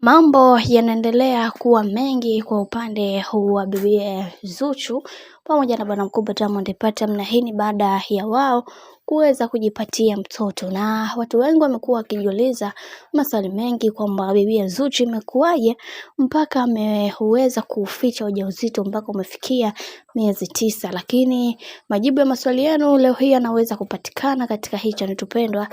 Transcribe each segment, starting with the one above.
Mambo yanaendelea kuwa mengi kwa upande huu wa bibi Zuchu pamoja na bwana mkubwa Diamond Platnumz, na hii ni baada ya wao kuweza kujipatia mtoto, na watu wengi wamekuwa wakijiuliza maswali mengi kwamba bibi Zuchu imekuwaje mpaka ameweza kuficha ujauzito mpaka umefikia miezi 9. Lakini majibu ya maswali yenu leo hii yanaweza kupatikana katika hii channel tupendwa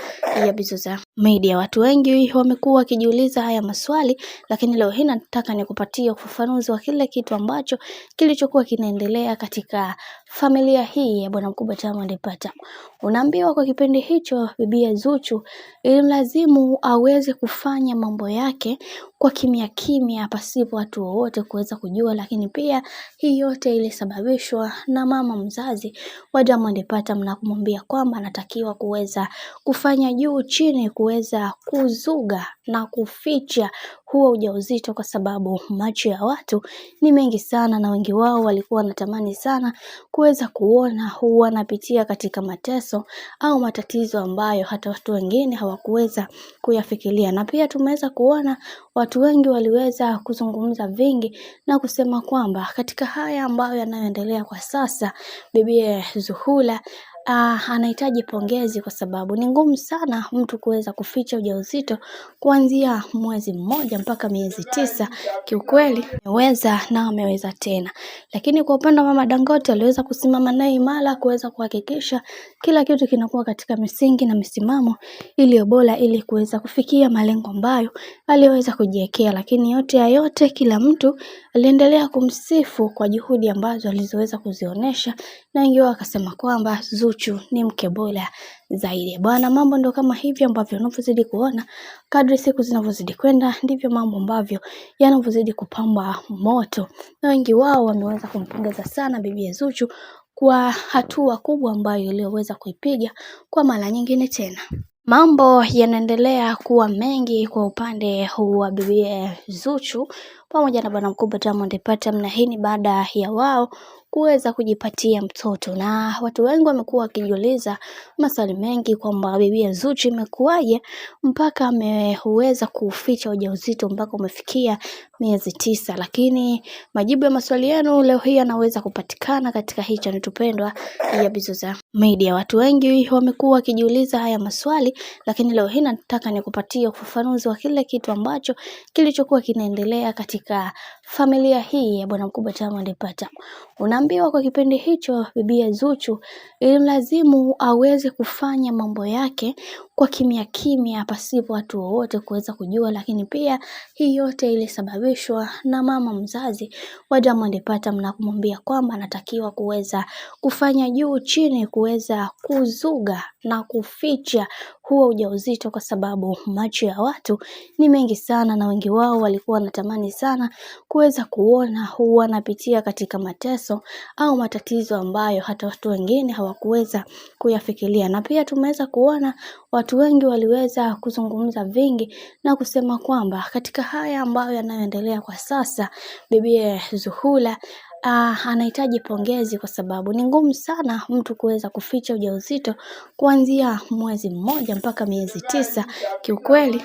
ya Bizoza Media. Watu wengi wamekuwa wakijiuliza haya maswali, lakini leo hii nataka nikupatie ufafanuzi wa kile kitu ambacho kilichokuwa kinaendelea katika familia hii ya bwana mkubwa Diamond Platnumz. Unaambiwa kwa kipindi hicho bibi Zuchu ilimlazimu aweze kufanya mambo yake kwa kimya kimya pasipo watu wote kuweza kujua, lakini pia hii yote ilisababishwa na mama mzazi wa Diamond Platnumz na kumwambia kwamba anatakiwa kuweza kufanya juu chini kuweza kuzuga na kuficha huo ujauzito, kwa sababu macho ya watu ni mengi sana na wengi wao walikuwa wanatamani sana kuweza kuona huwa anapitia katika mateso au matatizo ambayo hata watu wengine hawakuweza kuyafikiria. Na pia tumeweza kuona watu wengi waliweza kuzungumza vingi na kusema kwamba katika haya ambayo yanayoendelea kwa sasa bibi Zuhura anahitaji pongezi, kwa sababu ni ngumu sana mtu kuweza kuficha ujauzito kuanzia mwezi mmoja mpaka miezi 9. Kiukweli ameweza tena. Lakini kwa upande wa mama Dangote aliweza kusimama naye imara kuweza kuhakikisha kila kitu kinakuwa katika misingi na misimamo iliyo bora ili kuweza kufikia malengo ambayo aliweza kujiwekea. Lakini yote ya yote, kila mtu aliendelea kumsifu kwa juhudi ambazo alizoweza kuzionyesha, na wengi wao akasema kwamba Zuchu ni mke bora zaidi. Bwana, mambo ndo kama hivi ambavyo unavyozidi kuona kadri siku zinavyozidi kwenda ndivyo mambo ambavyo yanavyozidi kupamba moto, na wengi wao wameweza kumpongeza sana bibi Zuchu kwa hatua kubwa ambayo iliyoweza kuipiga kwa mara nyingine tena. Mambo yanaendelea kuwa mengi kwa upande huu wa bibi Zuchu pamoja na bwana mkubwa Diamond Platnumz, na hii ni baada ya wao kuweza kujipatia mtoto, na watu wengi wamekuwa wakijiuliza maswali mengi kwamba bibi Zuchu imekuwaje mpaka ameweza kuficha ujauzito mpaka umefikia miezi 9. Lakini majibu ya maswali yenu leo hii yanaweza kupatikana katika hii channel tupendwa ya Bizoza Media. Watu wengi wamekuwa wakijiuliza haya maswali, lakini leo hii nataka nikupatie ufafanuzi wa kile kitu ambacho kilichokuwa kinaendelea katika familia hii ya bwana mkubwa Diamond Platnumz. Unaambiwa kwa kipindi hicho bibi Zuchu ilimlazimu aweze kufanya mambo yake kwa kimya kimya pasipo watu wote kuweza kujua, lakini pia hii yote ilisababishwa na mama mzazi wa Diamond Platnumz na kumwambia kwamba anatakiwa kuweza kufanya juu chini kuweza kuzuga na kuficha huo ujauzito, kwa sababu macho ya watu ni mengi sana na wengi wao walikuwa wanatamani sana kuweza kuona huwa anapitia katika mateso au matatizo ambayo hata watu wengine hawakuweza kuyafikiria. Na pia tumeweza kuona watu wengi waliweza kuzungumza vingi na kusema kwamba katika haya ambayo yanayoendelea kwa sasa bibi Zuhura anahitaji pongezi, kwa sababu ni ngumu sana mtu kuweza kuficha ujauzito kuanzia mwezi mmoja mpaka miezi 9. Kiukweli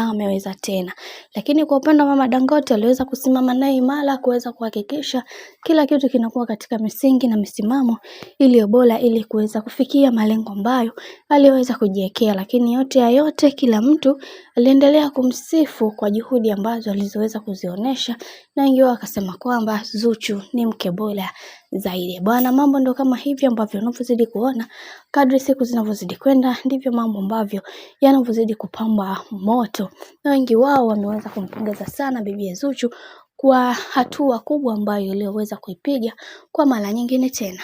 ameweza tena. Lakini kwa upande wa mama Dangote aliweza kusimama naye imara kuweza kuhakikisha kila kitu kinakuwa katika misingi na misimamo iliyo bora ili kuweza kufikia malengo ambayo aliweza kujiwekea. Lakini yote ya yote, kila mtu aliendelea kumsifu kwa juhudi ambazo alizoweza kuzionyesha, na wengi wao akasema kwamba Zuchu ni mke bora zaidi. Bwana, mambo ndo kama hivi ambavyo unavyozidi kuona kadri siku zinavyozidi kwenda ndivyo mambo ambavyo yanavyozidi kupamba moto, na wengi wao wameweza kumpongeza sana bibi Zuchu kwa hatua kubwa ambayo iliyoweza kuipiga kwa mara nyingine tena.